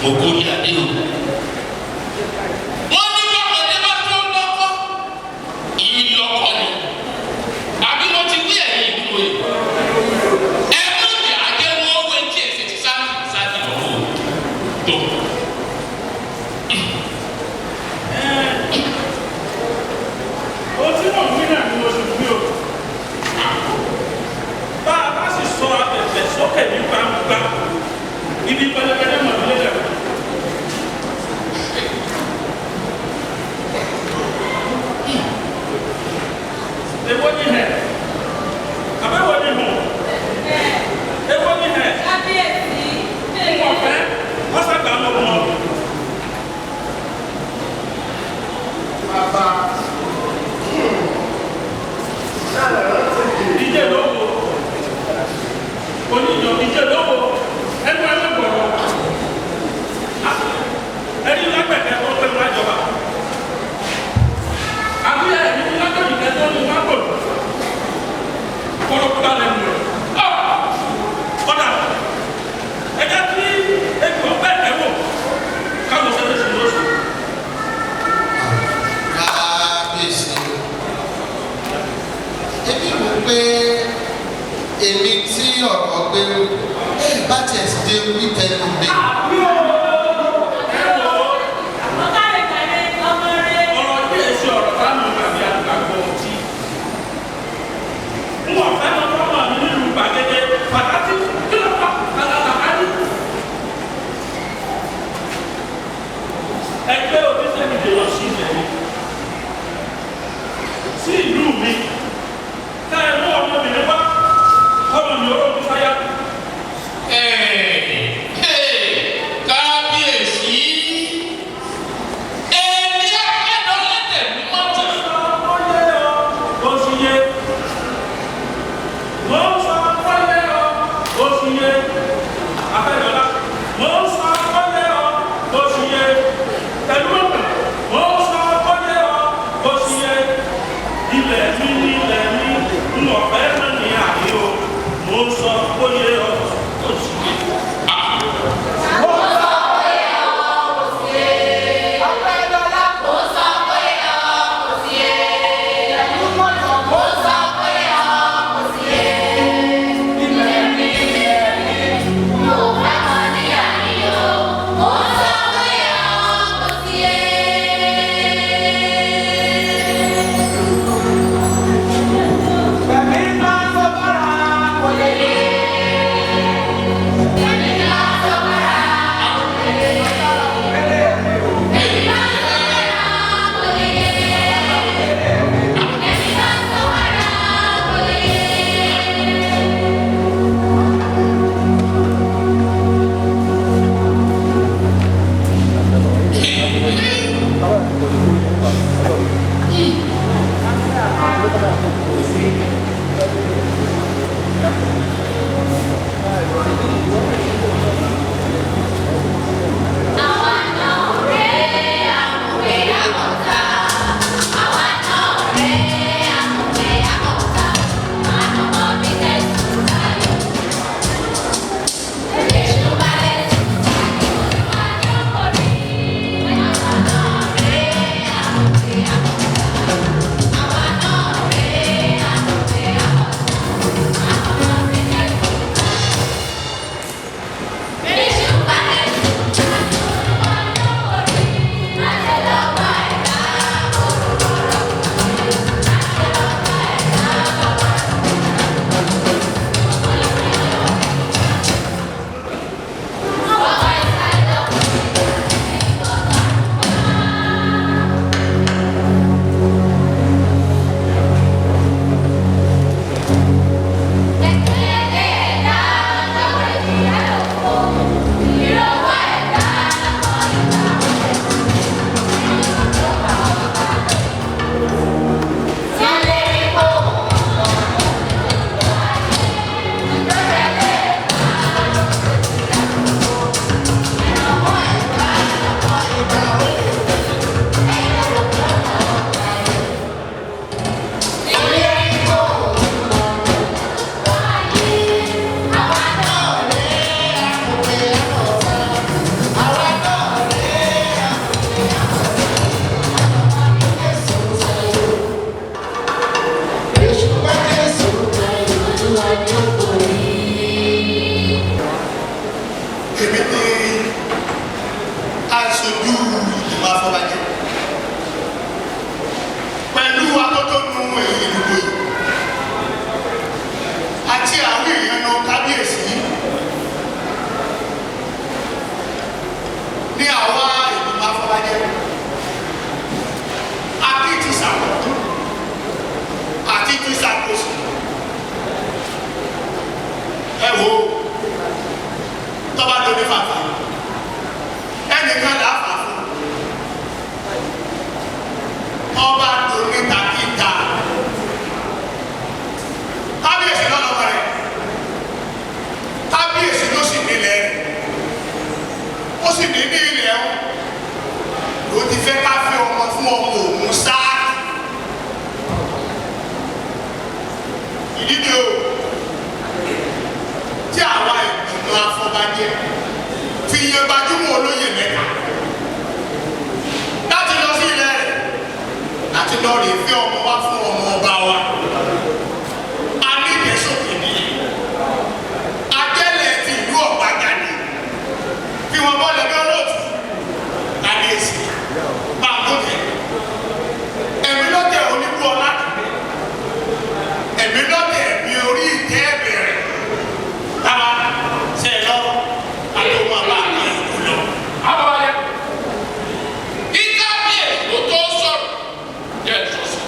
mo kó ní adé o. wọ́n ní bákọ̀dé bá tó lọ́kọ́ ìlú lọ́kọ́ ni àbí wọ́n ti wí ẹ̀yìn ìdúró yìí. ẹ má jẹ́ àjẹmọ́ owó etí ẹ̀sẹ̀ ti sáàtì lọ́wọ́ tó. ó tí wọ́n fi náà ni mo ṣe fi o. bá a bá sì sọ abẹ̀fẹ̀ sókè ní gbangba ibi pẹlẹpẹlẹ mọ̀ nílé rẹ̀. èwo ni hẹ̀ àbẹ̀wò ni hù èwo ni hẹ̀ ń wọ̀ fẹ́ wọ́n sàgbà lọ́wọ́. Bàbá ìjẹ́ lọ́wọ́ oníjọ ìjẹ́ lọ́wọ́ ẹnu ẹnu gbọ̀rọ̀ ẹni lágbẹ̀dẹ tó pẹ̀lú àjọba àbúyá ẹni lágbẹ̀dẹ tó ní wá bọ̀ kọ́lọ́kúta lẹ́nu rẹ̀ kọ́dà ẹ̀jẹ̀ tí ebi ọ̀bẹ ẹ̀wọ̀ káwọn sẹ́lẹ̀ sí lóṣù. kábíyèsí ebi wò pé èmi tí ọ̀rọ̀ gbé bá tiẹ̀ sì dé wí tẹnu mi. ẹgbẹ́ òfìsẹ́ mi dèrò sí ilẹ̀ mi sí ìlú mi ká ẹ mú ọmọbìnrin wá ọmọ mi ó rọ́ọ̀dún sáyà. kábíyèsí èmi akẹ́dọ̀ lẹ́tẹ̀ ní mọ́tò. Pẹ̀lú sojú ìgbìmọ̀ afọbajẹ pẹ̀lú atótónu èyí ìdìbò yìí àti àwọn èèyàn náà kábíyèsí ní àwa ìgbìmọ̀ afọbajẹ àti ti sàkóso àti ti sàkóso ẹ wo tọ́ba lóní fàfà ẹnìkan là á fà fún ọba lóní takíta kábíyèsí lọ́lọ́wọ́ rẹ̀ kábíyèsí ló sì nílẹ̀ ó sì ní ní ilẹ̀ ọ́ ló ti fẹ́ ká fi ọmọ fún ọmọ òun sáà ìdíje o tí àwa ìgbìmọ̀ afọbajẹ fi iye gbajúmọ̀ olóyè mẹ́ta láti lọ sí ilẹ̀ rẹ̀ láti lọ rè fi ọmọ wá fún ọmọ ọba wa a ní ìgbésòkè nìyẹn ajẹ́lẹ̀ ti ìlú Ọ̀pájàdé fi wọn bọ́ lẹ́bí olóòtú kábíyèsí báńkókè ẹ̀mí lọ́tẹ̀ onígbó ọlá ẹ̀mí lọ́tẹ̀ ẹ̀mí orí ìtẹ́ ẹ̀bẹ̀rẹ̀ táwa ṣe é lọ́wọ́ àti ohun àbá àti ìlú lọ. Abọ́wálé. Ìka bí èso tó sọ̀rọ̀ jẹ́ ìsọ̀sọ̀.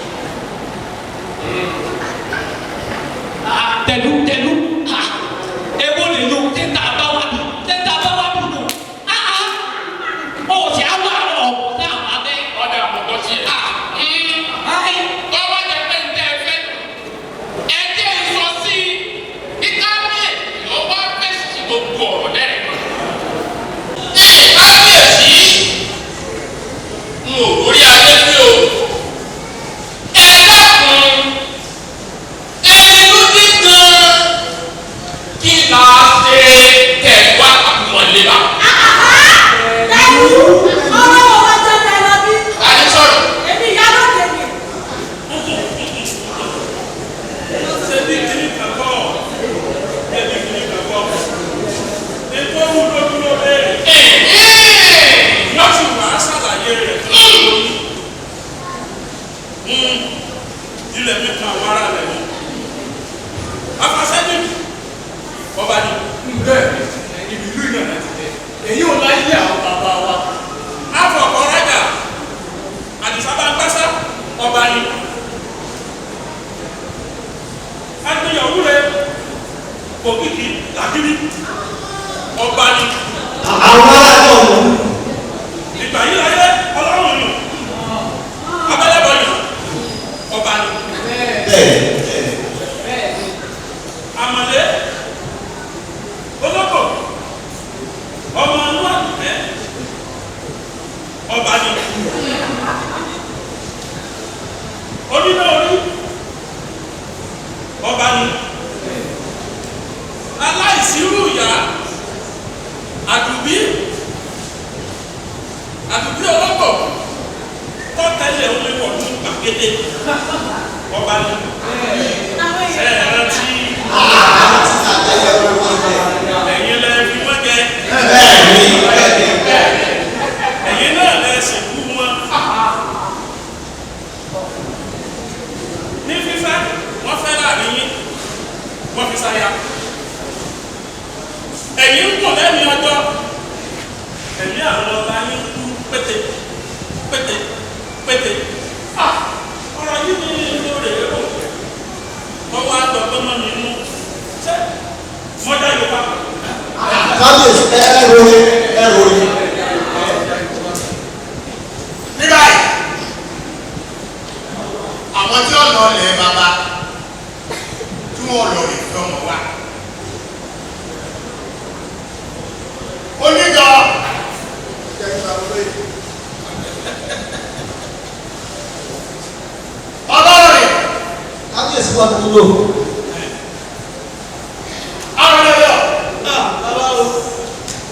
Tẹ̀lú ewo lè lo tẹ́tà bá wà dùn nù. Ó sì á wà ọ̀pọ̀ náà wà bẹ́ẹ̀. Ọ̀dà àmọ̀tọ́ sí ẹ̀. Tọ́wọ́ jẹ pé ń tẹ́ ẹ fẹ́. Ẹ jẹ́ ìsọ sí ìka bí èso wá fèsì gbogbo ọ̀rọ̀ lẹ́rìí. Kábíyèsí n ò lórí adé bí o. Ẹ dákun ẹni ló dé gan-an kí n là á ṣe tẹ̀wá àmọ̀lé bá. Adé sọ̀rọ̀. Ṣé bí kìíní kankan ẹbí kìíní kankan ètò òwú ló dúró béèrè wọ́n sì wá ṣàlàyé rẹ̀ ilẹ̀ mi kan àwọn ará rẹ̀ ni afasẹ́ni ọba ni. bẹ́ẹ̀ ibi ìlú ìnáwó ti tẹ̀ èyí ò láyé àwọn bàbá wa. afọ̀kọ̀ rájà àdìsábà ń gbásá ọba ni. agbẹ̀yàwó rẹ̀ òkìkí làkìrí ọba ni. àwọn aráàlú ọ̀hún. ìgbà yìí láyé ọlọ́run ni abẹ́lẹ́bọ̀ ni ọba ni. àmọ̀lé olóko ọmọ inú àdùnẹ́ ọba ni. oníná orí ọba ni. aláìsírù ìyá àdùbí olóko tọ́tẹ́lẹ̀ olè wọ̀ ní gbàgede ọba ni. ẹ̀rántí ẹ̀yin lẹ fi wọ́n jẹ ẹ̀yin náà lẹ sìnkú wọn. ní fífẹ́ wọ́n fẹ́ láàrin yín wọ́n fi sáyà ẹ̀yin ń kùn lẹ́nu ọjọ́ ẹ̀mí àwọn ọba yín kú pété ọ̀rọ̀ yìí ní lóore ẹ̀rọ wọ́n wá dọ̀gbọ́n mọ́ mi nú ṣé mọ́jà yorùbá. kábíyèsí ẹ̀rọ ni. ní báyìí àwọn tí ọ̀nà ọ̀lẹ̀ bàbá tí wọ́n lọ rè fi ọmọ wa oníjọ ọlọ́rin kábíyèsí wa tuntun lò. arọlẹ́yọ̀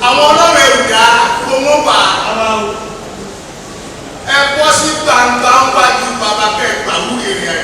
àwọn ọlọ́rin èròjà gbogbo wà ẹ bọ́ sí gbangba ń wájú bàbá bẹ́ẹ̀ gbàwúrè rẹ̀.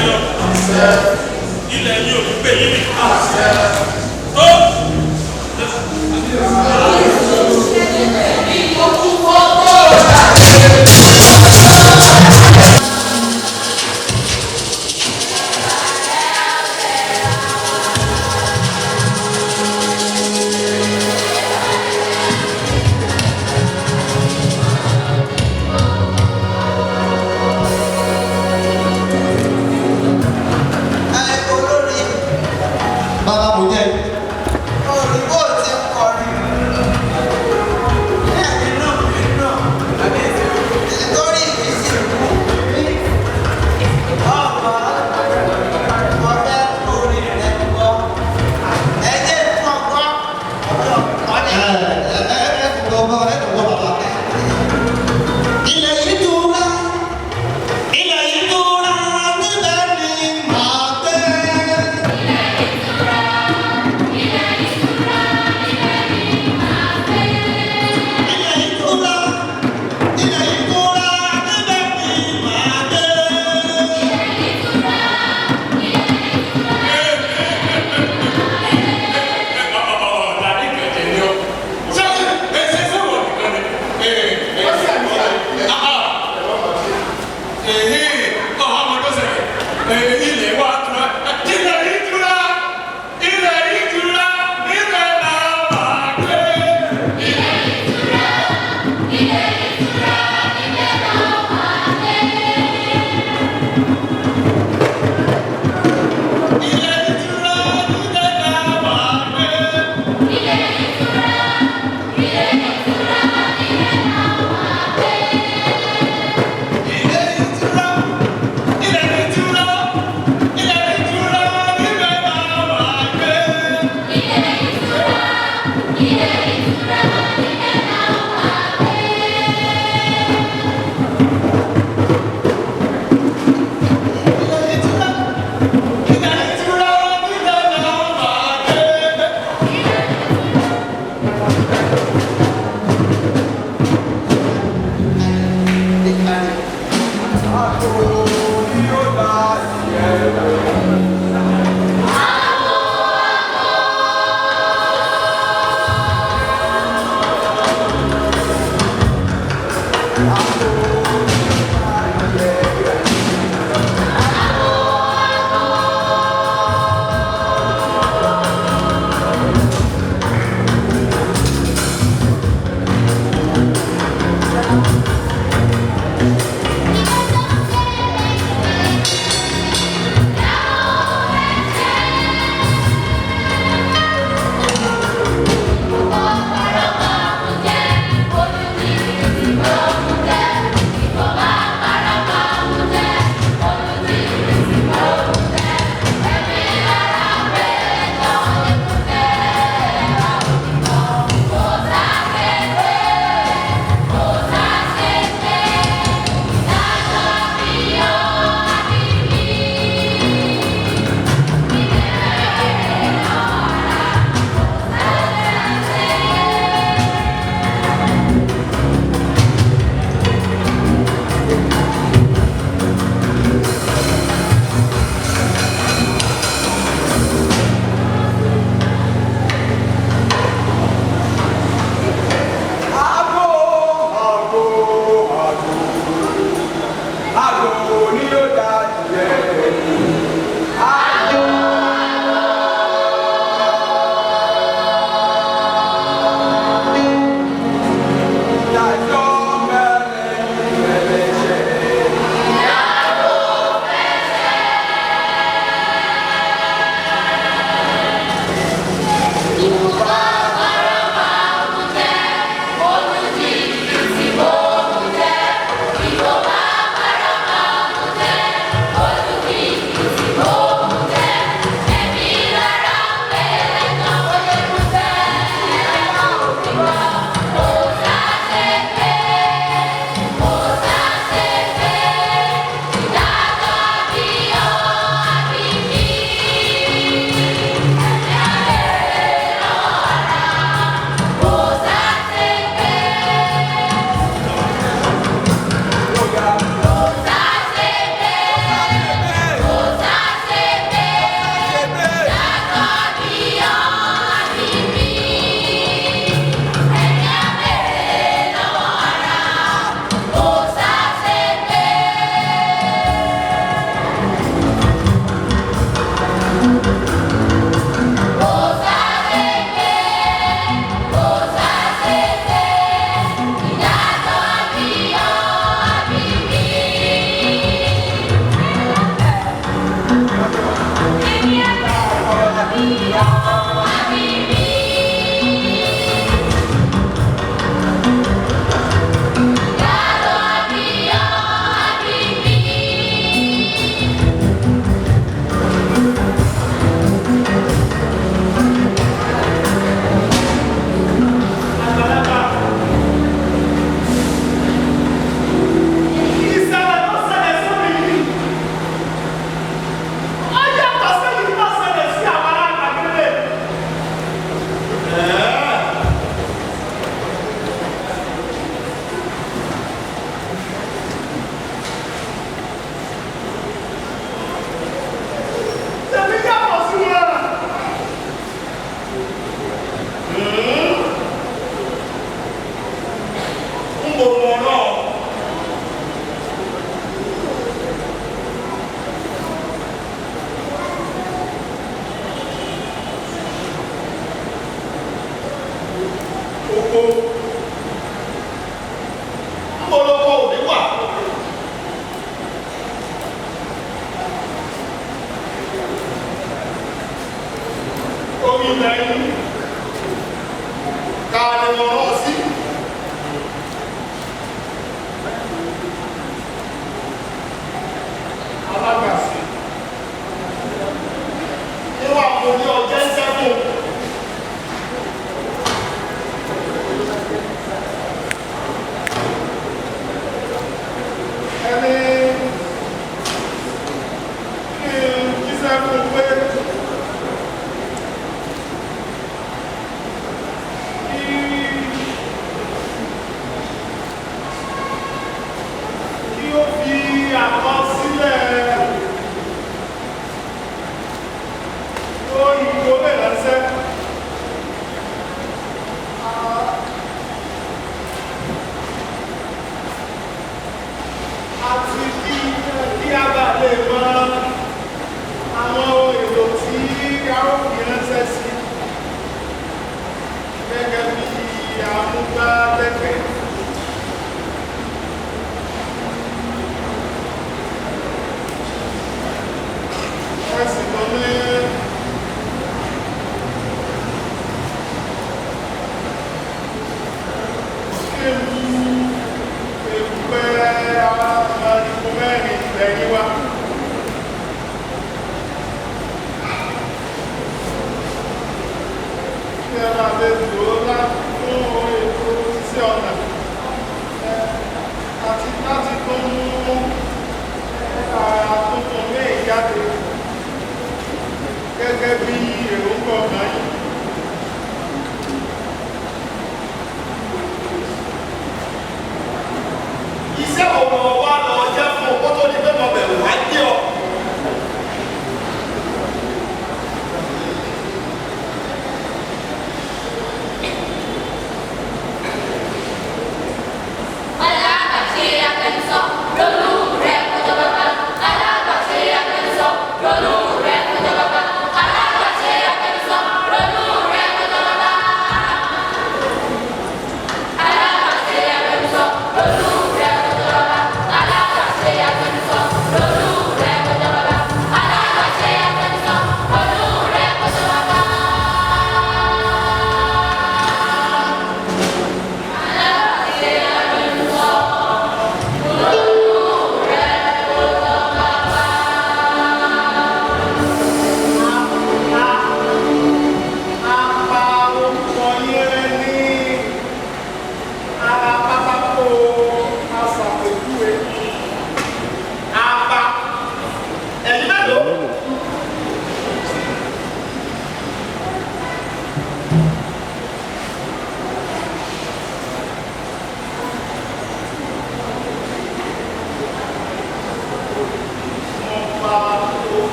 ayọ̀ ilẹ̀ yìí ò ní gbé yín mi tó. Ilé ìtura ilẹ̀ yìí ká lè mọ̀ ọ́ sí. Alágbàsí níwà kò ní ọjọ́ sẹ́kùn. Ẹni kí n jíṣẹ́ fún pé kí ó fi àkọsílẹ̀ tó ìkólé lẹ́sẹ̀. Àti kí a bá lè mọ àwọn ohun èlò tí a ó fi ránṣẹ́ sí gẹ́gẹ́ bí amúgbálẹ́gbẹ̀ẹ́. Ẹ̀sìn kan ní kí n èpè ìkó mẹ́rin lẹ́yìn wá. Kí ẹ máa lè lò ó fún ètò iṣẹ́ ọ̀nà àti láti tó mú tuntun ní ìjáde gẹ́gẹ́ bí èròǹgbà ọ̀nà yìí. Iṣẹ́ ọ̀nà wa lọ jẹ́ fún ọkọ́ tó ní pé mo bẹ̀rù wá jẹ́ ọ.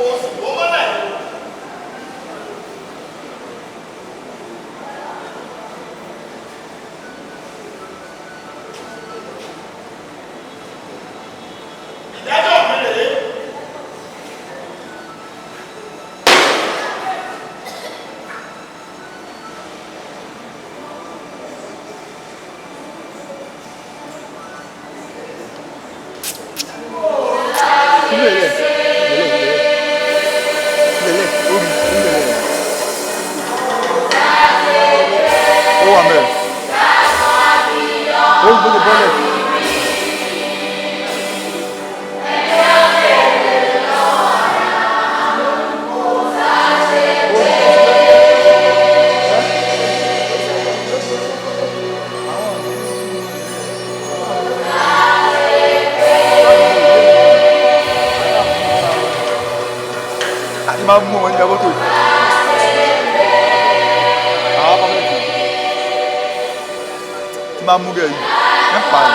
oṣù tó mọ́lẹ̀. Ìdájọ́ mi rèé. Máa mú wọn ní abọ́tò yìí. Àwọn ọmọ mẹ́fì. Tí máa mú gẹ̀ yìí, ẹ̀ ń pa ẹ̀.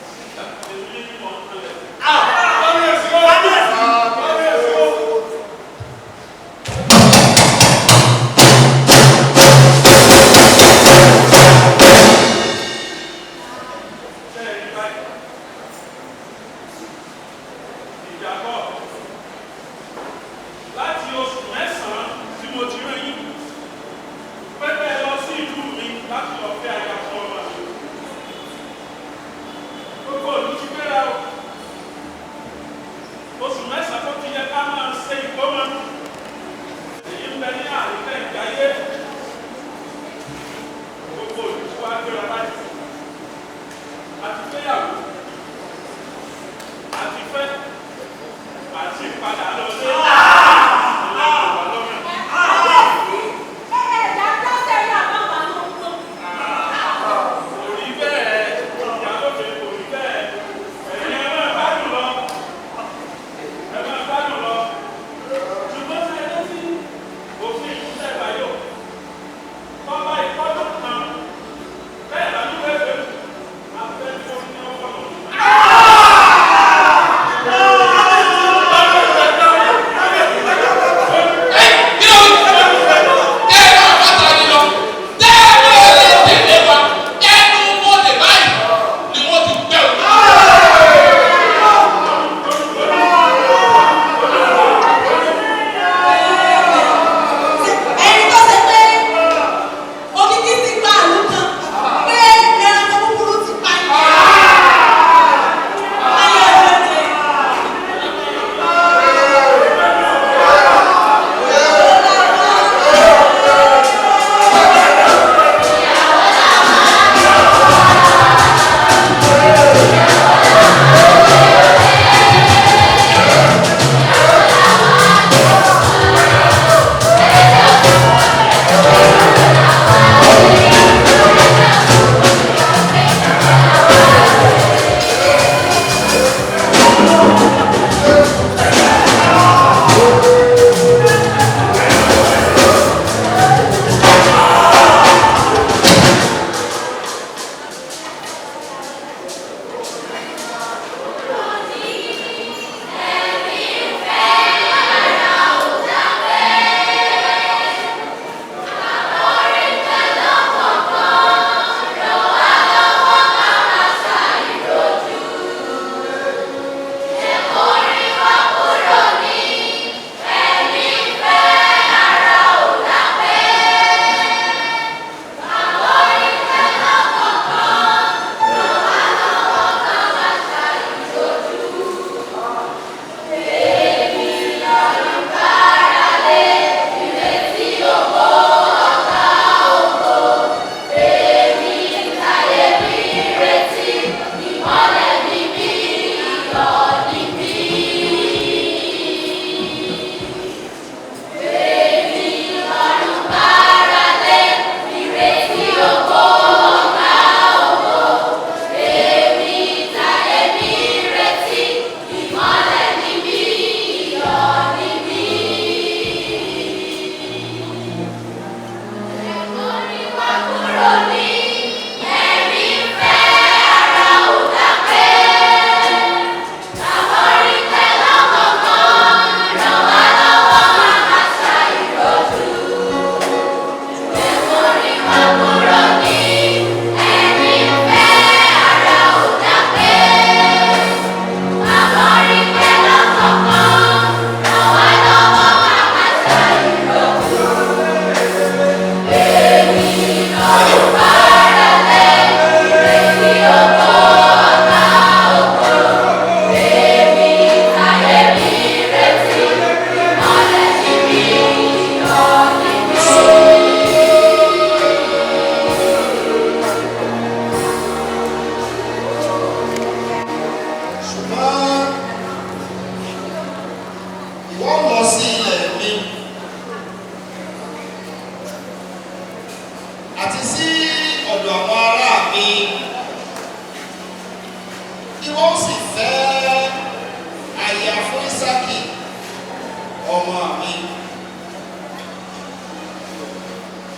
ìwọ sì fẹ́ àyà fún Ísákì ọmọ mi.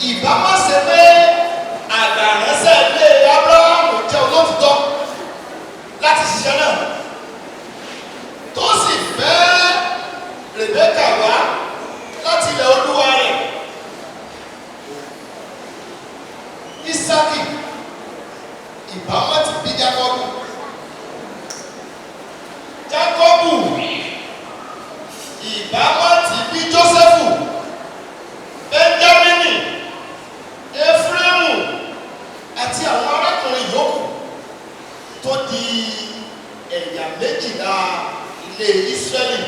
Ìbá má ṣe pé àgbàránṣẹ́ ilé Ábúráhámù jẹ́ olótìtọ́ láti ṣiṣẹ́ náà tó sì fẹ́ Rèbékà wá láti ilẹ̀ olúwa rẹ̀. Ísákì ìbá má ti bí Jákọ́bù. Jákọ́bù ìbá má ti bí Jósẹ́fù, Bẹ́ńjámínì, Éfrémù àti àwọn arákùnrin yòókù tó di ẹ̀yà méjìlá ilé Ísírẹ́lì.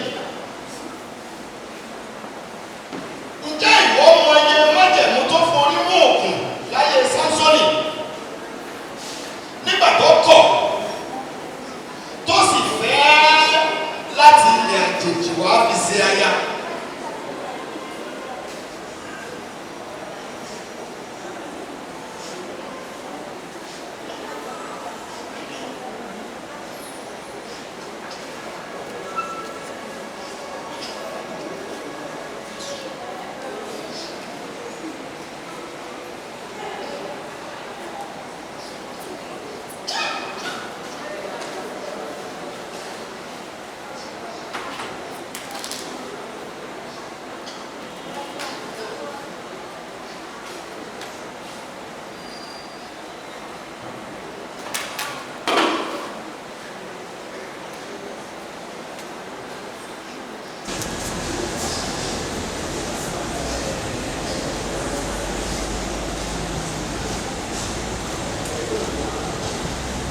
Ǹjẹ́ ìwọ mọ iye májẹ̀mú tó forí mú òkun láyé Sámsónì nígbà tó kọ̀ tó sì fẹ́ láti ilẹ̀ àjèjì wá fi ṣe aya?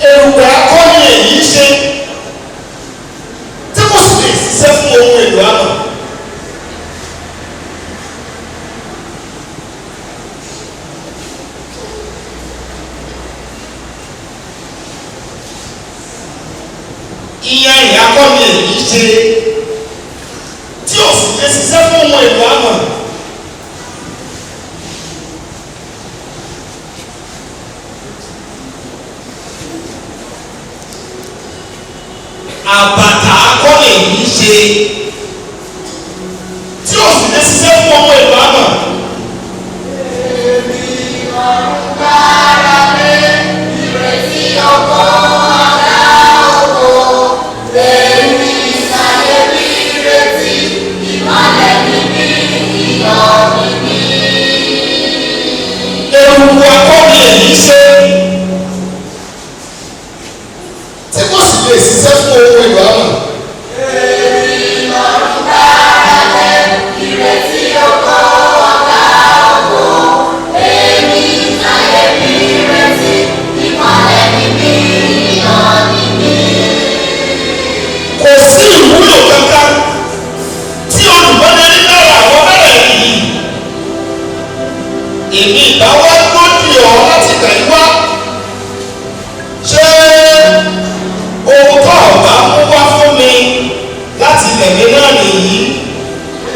Èrùpẹ̀ akọ́ni èyí ṣe tí kò sì lè ṣiṣẹ́ fún ohun èlò àmọ́. Iyanrìn akọ́ni èyí ṣe tí ò sì lè ṣiṣẹ́ fún ohun èlò àmọ́. Àbàtà akọ́ni èyí ṣe tí ò sì lè ṣiṣẹ́ fún ohun èlò àmọ́. Èmi ọ̀run gbára lé ìrètí ọkọ̀ ọ̀gá ògo. Èmi ìsàlẹ̀ mi retí ìmọ̀lẹ̀ níbi ìyọ̀ níbí. Eruku akọ́ni èyí ṣe tí kò sì lè ṣiṣẹ́ fún ohun èlò àmọ́. Èmi ọ̀run gbára lé ìrètí ọkọ̀ ọ̀gá ògo. Èmi ìsàlẹ̀ mi retí ìmọ̀lẹ̀ níbi ìyọ̀ níbí. Kò sí ìwúlò kankan tí olùgbọ́dé ní lára àwọn mẹ́rẹ̀ẹ̀rin yìí. Èmi ìbáwá lódì ọ́ láti tẹ̀yìn wá. Ṣé ohun tó ọ̀bá mú wá fún mi láti lẹ̀mí náà nìyí?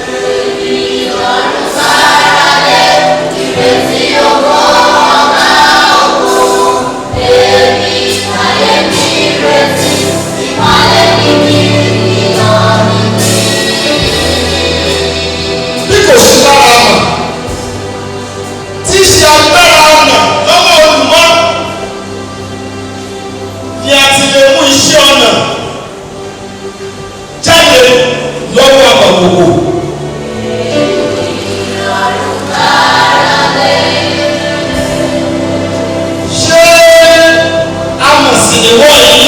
Èmi ọ̀run gbára lé ìrètí ọkọ̀ ọ̀gá ògo. Èmi ìsàlẹ̀ mi retí ìmọ̀lẹ̀ níbi ìyọ̀ níbí. Bí kò sí lára ọ̀nà tí í ṣe agbára ọ̀nà lọ́wọ́ olùmọ̀ ni a ti lè mú iṣẹ́ ọ̀nà jáde lọ́wọ́ àbàkòkò. Ọ̀run gbára lé Ṣé amọ̀ sì ni wọ́n yìí?